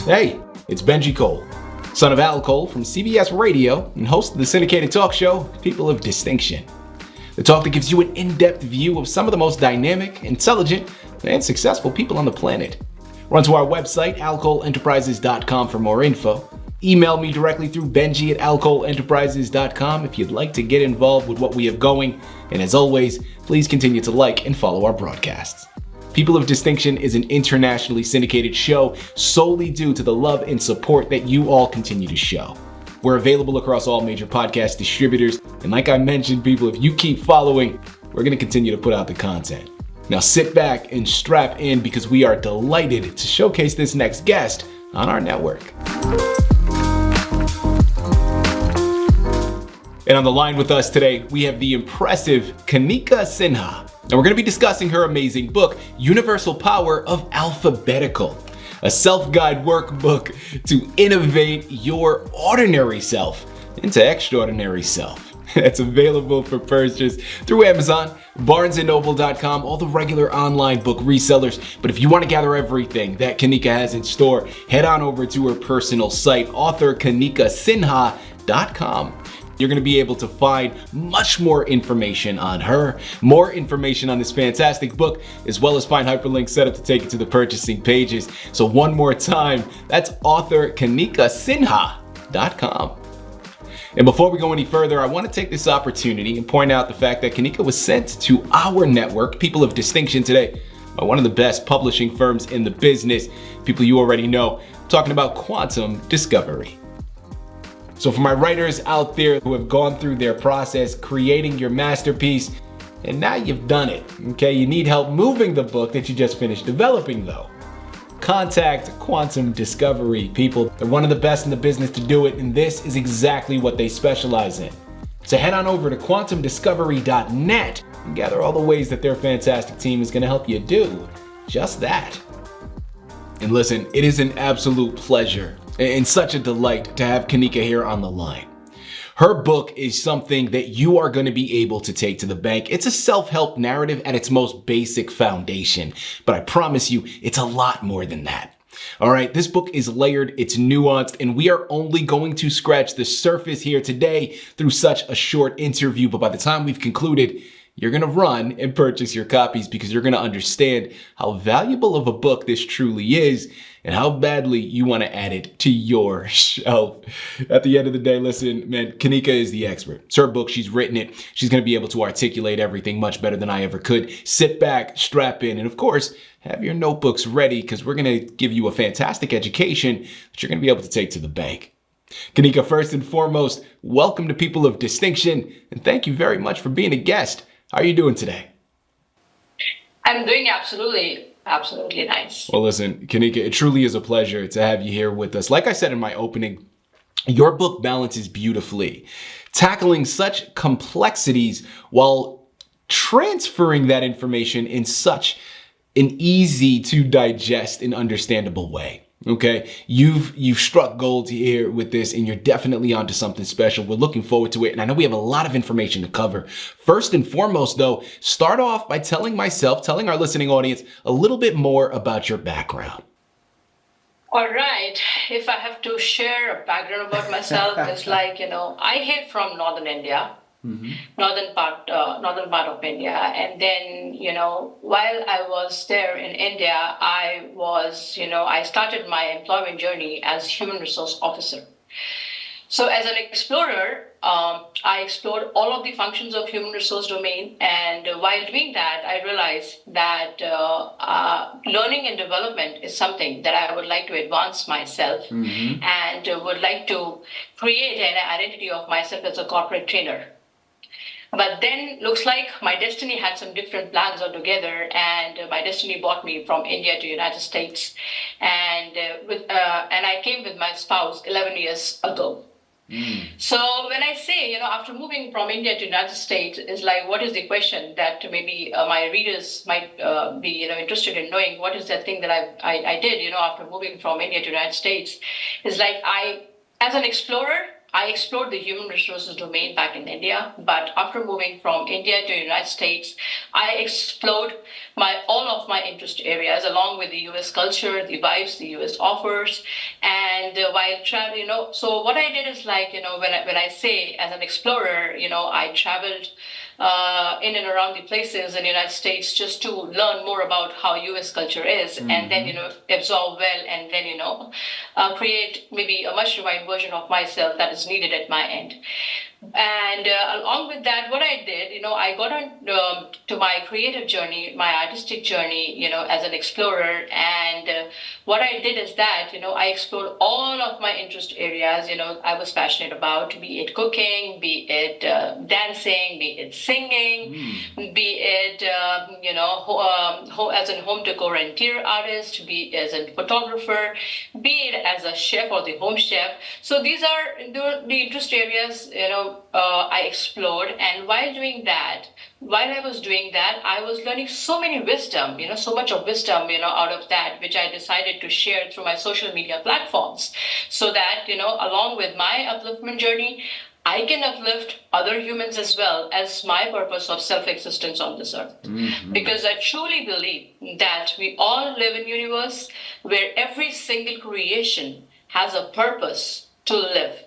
Hey, it's Benji Cole, son of Al Cole from CBS Radio and host of the syndicated talk show, People of Distinction. The talk that gives you an in-depth view of some of the most dynamic, intelligent, and successful people on the planet. Run to our website, alcoleenterprises.com for more info. Email me directly through Benji at alcoleenterprises.com if you'd like to get involved with what we have going. And as always, please continue to like and follow our broadcasts. People of Distinction is an internationally syndicated show solely due to the love and support that you all continue to show. We're available across all major podcast distributors, and like I mentioned, people, if you keep following, we're going to continue to put out the content. Now sit back and strap in because we are delighted to showcase this next guest on our network. And on the line with us today, we have the impressive Kanika Sinha. And we're going to be discussing her amazing book, Universal Power of Alphabetical, a self-guide workbook to innovate your ordinary self into extraordinary self. It's available for purchase through Amazon, barnesandnoble.com, all the regular online book resellers. But if you want to gather everything that Kanika has in store, head on over to her personal site, authorkanikasinha.com. You're going to be able to find much more information on her, more information on this fantastic book, as well as find hyperlinks set up to take you to the purchasing pages. So one more time, that's authorkanikasinha.com. And before we go any further, I want to take this opportunity and point out the fact that Kanika was sent to our network, People of Distinction, today by one of the best publishing firms in the business, people you already know, talking about quantum discovery. So for my writers out there who have gone through their process creating your masterpiece, and now you've done it, okay? You need help moving the book that you just finished developing though. Contact Quantum Discovery, people. They're one of the best in the business to do it, and this is exactly what they specialize in. So head on over to quantumdiscovery.net and gather all the ways that their fantastic team is gonna help you do just that. And listen, it is an absolute pleasure and such a delight to have Kanika here on the line. Her book is something that you are going to be able to take to the bank. It's a self-help narrative at its most basic foundation, but I promise you, it's a lot more than that. All right, this book is layered, it's nuanced, and we are only going to scratch the surface here today through such a short interview, but by the time we've concluded, you're going to run and purchase your copies because you're going to understand how valuable of a book this truly is and how badly you want to add it to your shelf. At the end of the day, listen, man, Kanika is the expert. It's her book. She's written it. She's going to be able to articulate everything much better than I ever could. Sit back, strap in, and of course, have your notebooks ready because we're going to give you a fantastic education that you're going to be able to take to the bank. Kanika, first and foremost, welcome to People of Distinction, and thank you very much for being a guest. How are you doing today? I'm doing absolutely nice. Well, listen, Kanika, it truly is a pleasure to have you here with us. Like I said in my opening, your book balances beautifully, tackling such complexities while transferring that information in such an easy to digest and understandable way. Okay, you've struck gold here with this, and you're definitely onto something special. We're looking forward to it, and I know we have a lot of information to cover. First and foremost, though, start off by telling our listening audience a little bit more about your background. All right, if I have to share a background about myself, it's like, I hail from northern India. Mm-hmm. Northern part of India, and then while I was there in India, I started my employment journey as human resource officer. So as an explorer, I explored all of the functions of human resource domain, and while doing that, I realized that learning and development is something that I would like to advance myself, mm-hmm. and would like to create an identity of myself as a corporate trainer. But then looks like my destiny had some different plans altogether, and my destiny brought me from India to United States, and I came with my spouse 11 years ago. So when I say, after moving from India to United States, is like, what is the question that maybe my readers might be, interested in knowing? What is that thing that I did, after moving from India to United States? Is like as an explorer, I explored the human resources domain back in India, but after moving from India to the United States, I explored all of my interest areas along with the US culture, the vibes the US offers, and while travel, so what I did is like, when I say as an explorer, I traveled in and around the places in the United States just to learn more about how US culture is, and then absorb well, and then create maybe a much refined version of myself that is needed at my end. And along with that, what I did, I got on to my creative journey, my artistic journey, as an explorer. And what I did is that, I explored all of my interest areas, I was passionate about, be it cooking, be it dancing, be it singing, be it, as a home decor and interior artist, be it as a photographer, be it as a chef or the home chef. So these are the interest areas, I explored. And while I was doing that, I was learning so many wisdom, so much of wisdom, out of that, which I decided to share through my social media platforms, so that, along with my upliftment journey, I can uplift other humans as well, as my purpose of self-existence on this earth. Because I truly believe that we all live in a universe where every single creation has a purpose to live,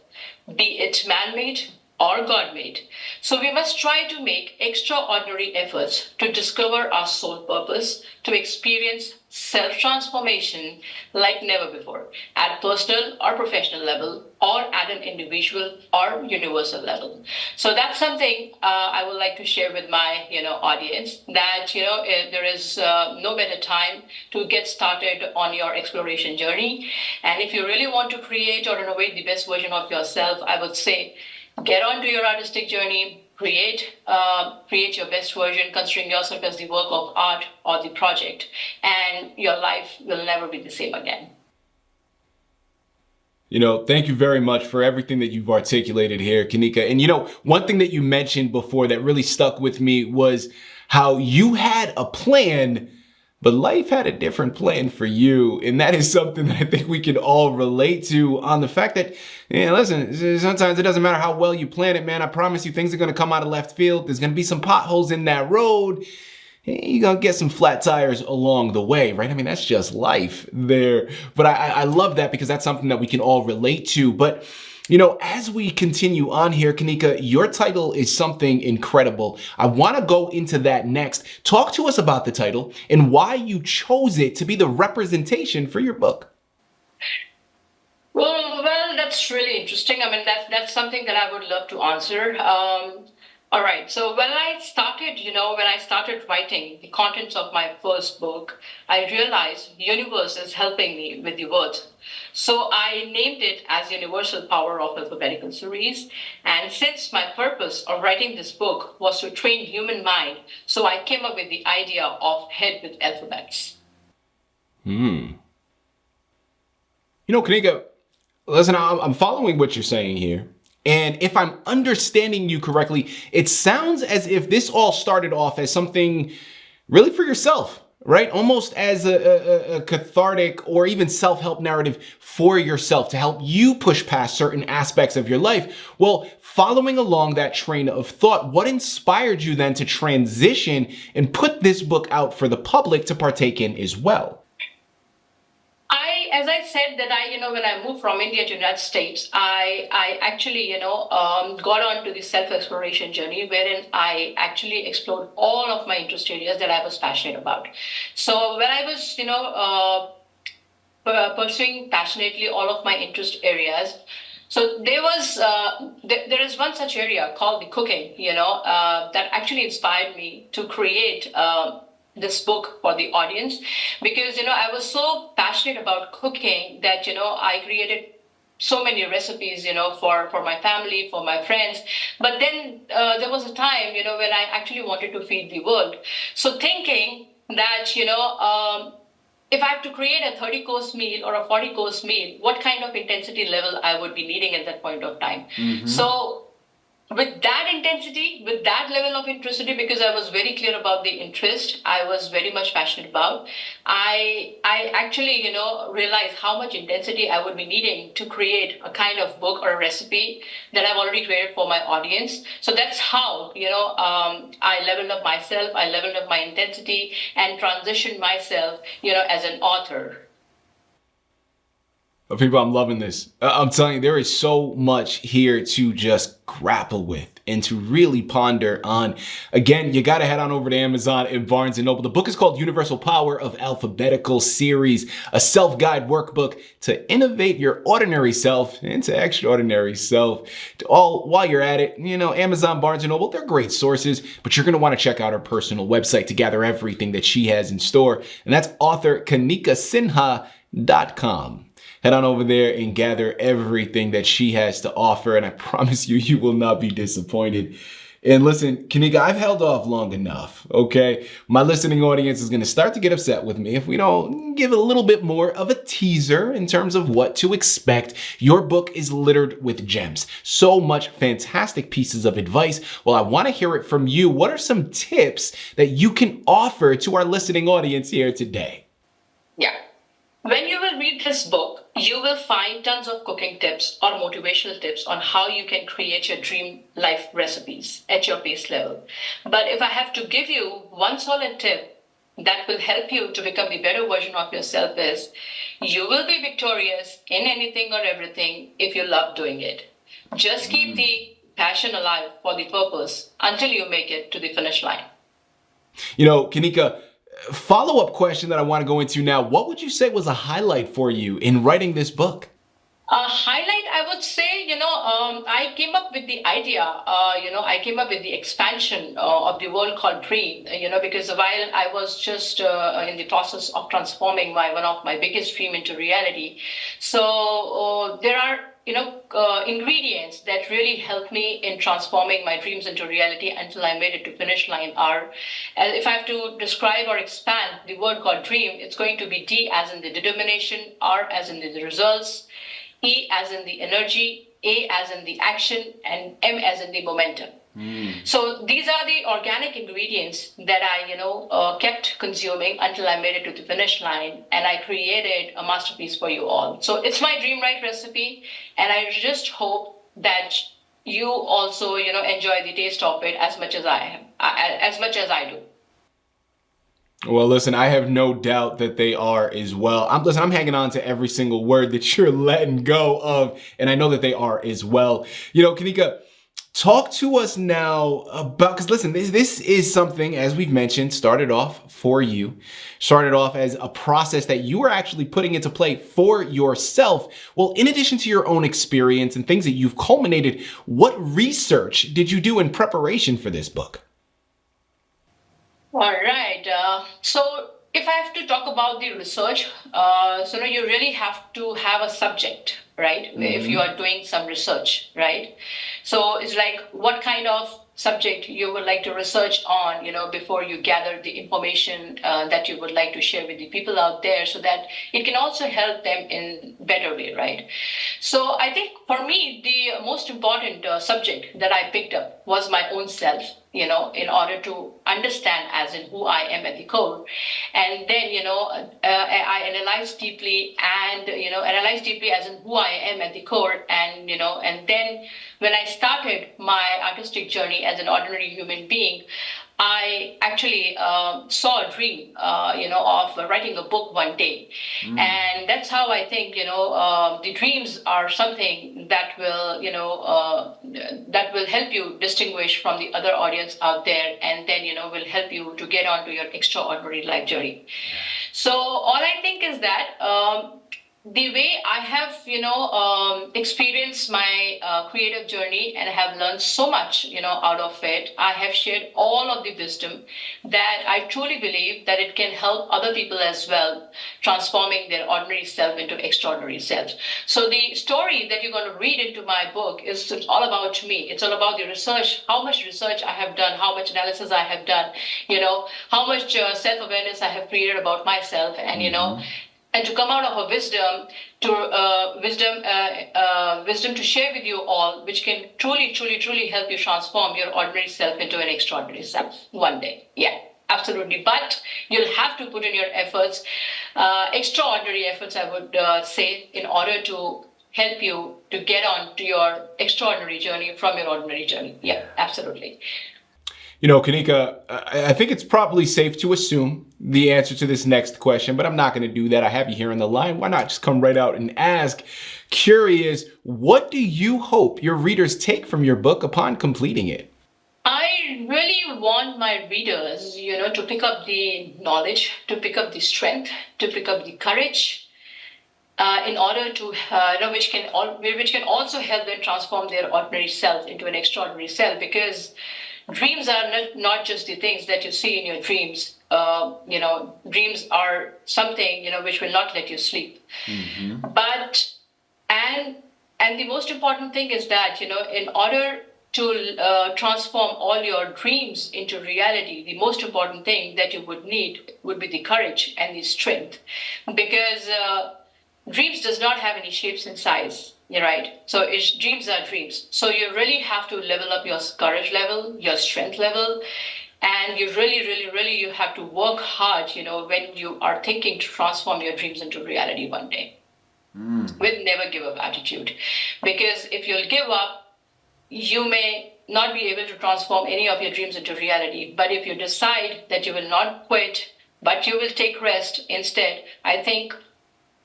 be it man-made or God-made. So we must try to make extraordinary efforts to discover our soul purpose, to experience self-transformation like never before, at personal or professional level, or at an individual or universal level. So that's something I would like to share with my audience, that there is no better time to get started on your exploration journey. And if you really want to create or innovate the best version of yourself, I would say get on to your artistic journey, create your best version, considering yourself as the work of art or the project, and your life will never be the same again. Thank you very much for everything that you've articulated here, Kanika. And one thing that you mentioned before that really stuck with me was how you had a plan, but life had a different plan for you. And that is something that I think we can all relate to, on the fact that, listen, sometimes it doesn't matter how well you plan it, man. I promise you, things are going to come out of left field. There's going to be some potholes in that road. You're going to get some flat tires along the way, right? I mean, that's just life there. But I love that, because that's something that we can all relate to. But as we continue on here, Kanika, your title is something incredible. I want to go into that next. Talk to us about the title and why you chose it to be the representation for your book. Well, that's really interesting. I mean, that's something that I would love to answer. All right. So when I started writing the contents of my first book, I realized universe is helping me with the words. So I named it as Universal Power of Alphabetical Series. And since my purpose of writing this book was to train human mind, so I came up with the idea of head with alphabets. Kanika, listen, I'm following what you're saying here. And if I'm understanding you correctly, it sounds as if this all started off as something really for yourself, right? Almost as a cathartic or even self-help narrative for yourself to help you push past certain aspects of your life. Well, following along that train of thought, what inspired you then to transition and put this book out for the public to partake in as well? As I said, that when I moved from India to United States, I actually, got on to the self-exploration journey, wherein I actually explored all of my interest areas that I was passionate about. So when I was, pursuing passionately all of my interest areas, so there is one such area called the cooking, that actually inspired me to create this book for the audience, because I was so passionate about cooking that I created so many recipes for my family, for my friends. But then there was a time when I actually wanted to feed the world. So thinking that if I have to create a 30-course meal or a 40-course meal, what kind of intensity level I would be needing at that point of time. So with that intensity, with that level of intensity, because I was very clear about the interest I was very much passionate about, I actually, realized how much intensity I would be needing to create a kind of book or a recipe that I've already created for my audience. So that's how, I leveled up myself, I leveled up my intensity and transitioned myself, as an author. People, I'm loving this. I'm telling you, there is so much here to just grapple with and to really ponder on. Again, you got to head on over to Amazon and Barnes and Noble. The book is called Universal Power of Alphabetical Series, a self-guide workbook to innovate your ordinary self into extraordinary self. All while you're at it, Amazon, Barnes and Noble, they're great sources, but you're going to want to check out her personal website to gather everything that she has in store. And that's author KanikaSinha.com. Head on over there and gather everything that she has to offer. And I promise you, you will not be disappointed. And listen, Kanika, I've held off long enough, okay? My listening audience is going to start to get upset with me if we don't give a little bit more of a teaser in terms of what to expect. Your book is littered with gems. So much fantastic pieces of advice. Well, I want to hear it from you. What are some tips that you can offer to our listening audience here today? Yeah. When you will read this book, you will find tons of cooking tips or motivational tips on how you can create your dream life recipes at your base level. But if I have to give you one solid tip that will help you to become the better version of yourself is, you will be victorious in anything or everything if you love doing it. Just keep the passion alive for the purpose until you make it to the finish line. Kanika, follow-up question that I want to go into now. What would you say was a highlight for you in writing this book? A highlight, I would say, I came up with the idea, I came up with the expansion of the world called Dream, because while I was just in the process of transforming one of my biggest dream into reality. So there are ingredients that really helped me in transforming my dreams into reality until I made it to finish line are, if I have to describe or expand the word called dream, it's going to be D as in the determination, R as in the results, E as in the energy, A as in the action, and M as in the momentum. So these are the organic ingredients that I, kept consuming until I made it to the finish line, and I created a masterpiece for you all. So it's my dream right recipe, and I just hope that you also, enjoy the taste of it as much as I do. Well, listen, I have no doubt that they are as well. I'm hanging on to every single word that you're letting go of, and I know that they are as well. Kanika, talk to us now about, because listen, this is something, as we've mentioned, started off as a process that you were actually putting into play for yourself. Well, in addition to your own experience and things that you've culminated, what research did you do in preparation for this book? All right. So if I have to talk about the research, you really have to have a subject, right? If you are doing some research, right? So it's like what kind of subject you would like to research on, before you gather the information that you would like to share with the people out there, so that it can also help them in better way, right? So I think for me, the most important subject that I picked up was my own self, in order to understand as in who I am at the core. And then, I analyzed deeply as in who I am at the core. And then when I started my artistic journey as an ordinary human being, I actually saw a dream, of writing a book one day. And that's how I think, the dreams are something that will help you distinguish from the other audience out there, and then, will help you to get onto your extraordinary life journey. So all I think is that, the way I have, experienced my creative journey and have learned so much, out of it, I have shared all of the wisdom that I truly believe that it can help other people as well, transforming their ordinary self into extraordinary self. So the story that you're going to read into my book is all about me. It's all about the research, how much research I have done, how much analysis I have done, how much self-awareness I have created about myself, and, and to come out of a wisdom to share with you all, which can truly help you transform your ordinary self into an extraordinary self one day. Yeah, absolutely. But you'll have to put in your efforts, extraordinary efforts, I would say, in order to help you to get on to your extraordinary journey from your ordinary journey. Yeah, absolutely. You know, Kanika, I think it's probably safe to assume the answer to this next question, but I'm not going to do that. I have you here on the line. Why not just come right out and ask? Curious, what do you hope your readers take from your book upon completing it? I really want my readers, to pick up the knowledge, to pick up the strength, to pick up the courage, in order to, which can also help them transform their ordinary self into an extraordinary self. Because dreams are not just the things that you see in your dreams. Dreams are something which will not let you sleep. Mm-hmm. But and the most important thing is that in order to transform all your dreams into reality, the most important thing that you would need would be the courage and the strength, because dreams does not have any shapes and size. You're right. So dreams are dreams. So you really have to level up your courage level, your strength level, and you really you have to work hard. When you are thinking to transform your dreams into reality one day, with never give up attitude, because if you'll give up, you may not be able to transform any of your dreams into reality. But if you decide that you will not quit, but you will take rest instead, I think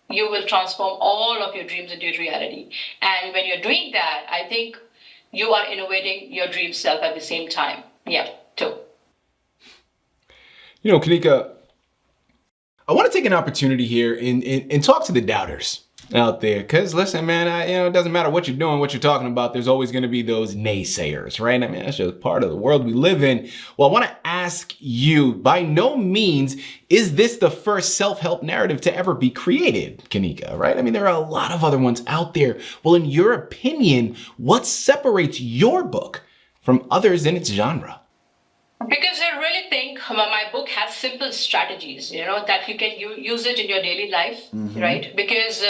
you will transform all of your dreams into reality. And when you're doing that, I think you are innovating your dream self at the same time. Yeah, too. You know, Kanika, I want to take an opportunity here and talk to the doubters out there. Because listen, man, it doesn't matter what you're doing, what you're talking about. There's always going to be those naysayers, right? I mean, that's just part of the world we live in. Well, I want to ask you, by no means is this the first self-help narrative to ever be created, Kanika, right? I mean, there are a lot of other ones out there. Well, in your opinion, what separates your book from others in its genre? Because I really think my book has simple strategies, that you can use it in your daily life, mm-hmm. right? Because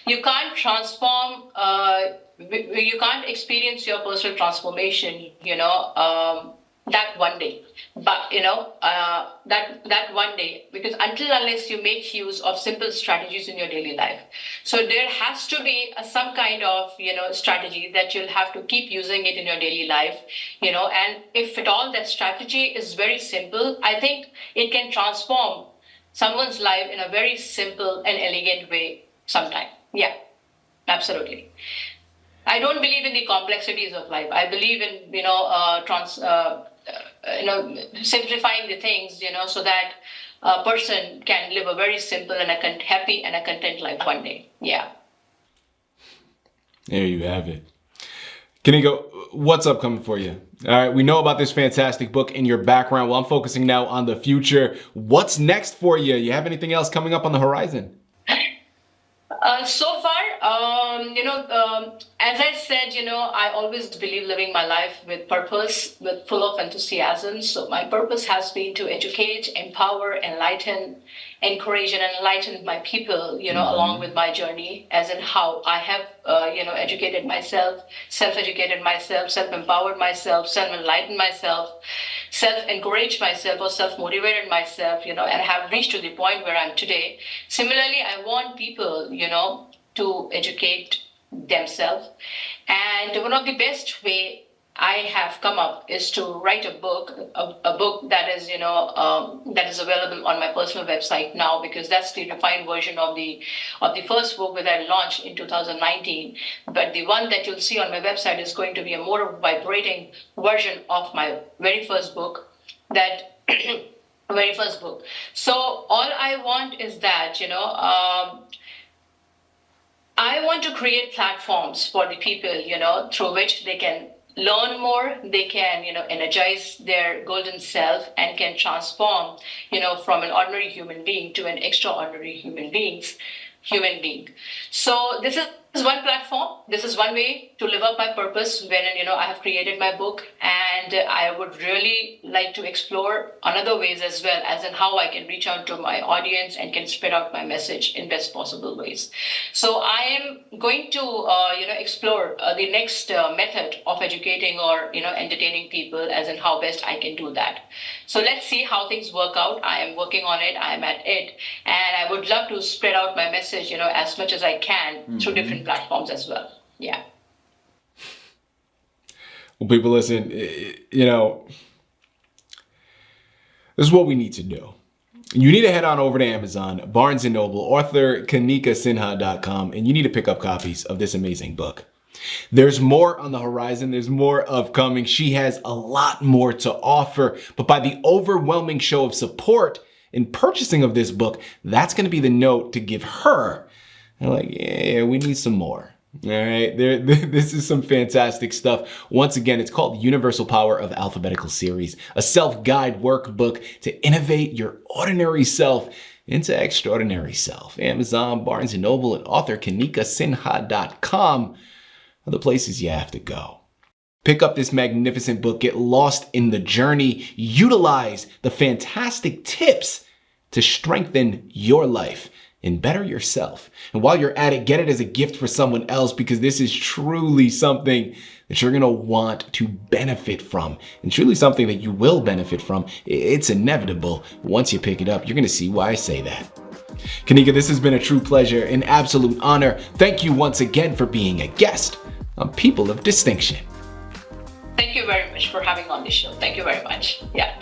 you can't transform, you can't experience your personal transformation, that one day. But, that one day, because unless you make use of simple strategies in your daily life. So there has to be some kind of, strategy that you'll have to keep using it in your daily life, and if at all that strategy is very simple, I think it can transform someone's life in a very simple and elegant way sometime. Yeah, absolutely. I don't believe in the complexities of life. I believe in, simplifying the things, so that a person can live a very simple and a happy and a content life one day. Yeah. There you have it. Kanika, what's upcoming for you? All right, we know about this fantastic book in your background. Well, I'm focusing now on the future. What's next for you? You have anything else coming up on the horizon? So far, as I said, I always believe living my life with purpose, with full of enthusiasm. So my purpose has been to educate, empower, enlighten, encourage, and enlighten my people, mm-hmm. along with my journey, as in how I have, educated myself, self-educated myself, self-empowered myself, self-enlightened myself, self-encouraged myself, or self-motivated myself, and have reached to the point where I'm today. Similarly, I want people, to educate themselves. And one of the best way I have come up is to write a book that is, that is available on my personal website now, because that's the refined version of the first book that I launched in 2019. But the one that you'll see on my website is going to be a more vibrating version of my very first book. Very first book. So all I want is that, I want to create platforms for the people, through which they can learn more, they can, energize their golden self and can transform, from an ordinary human being to an extraordinary human being. So this is This is one platform. This is one way to live up my purpose wherein, I have created my book, and I would really like to explore another ways as well, as in how I can reach out to my audience and can spread out my message in best possible ways. So I am going to, explore the next method of educating or, entertaining people, as in how best I can do that. So let's see how things work out. I am working on it. I am at it. And I would love to spread out my message, as much as I can through different platforms as well. Yeah. Well, people, listen, this is what we need to do. You need to head on over to Amazon, Barnes & Noble, author KanikaSinha.com, and you need to pick up copies of this amazing book. There's more on the horizon. There's more upcoming. She has a lot more to offer, but by the overwhelming show of support in purchasing of this book, that's going to be the note to give her. They're like, yeah, we need some more. All right, this is some fantastic stuff. Once again, it's called Universal Power of Alphabetical Series, a self-guide workbook to innovate your ordinary self into extraordinary self. Amazon, Barnes & Noble, and author KanikaSinha.com are the places you have to go. Pick up this magnificent book, get lost in the journey, utilize the fantastic tips to strengthen your life and better yourself. And while you're at it, get it as a gift for someone else, because this is truly something that you're going to want to benefit from, and truly something that you will benefit from. It's inevitable. Once you pick it up, you're going to see why I say that. Kanika, this has been a true pleasure, an absolute honor. Thank you once again for being a guest on People of Distinction. Thank you very much for having me on the show. Thank you very much. Yeah.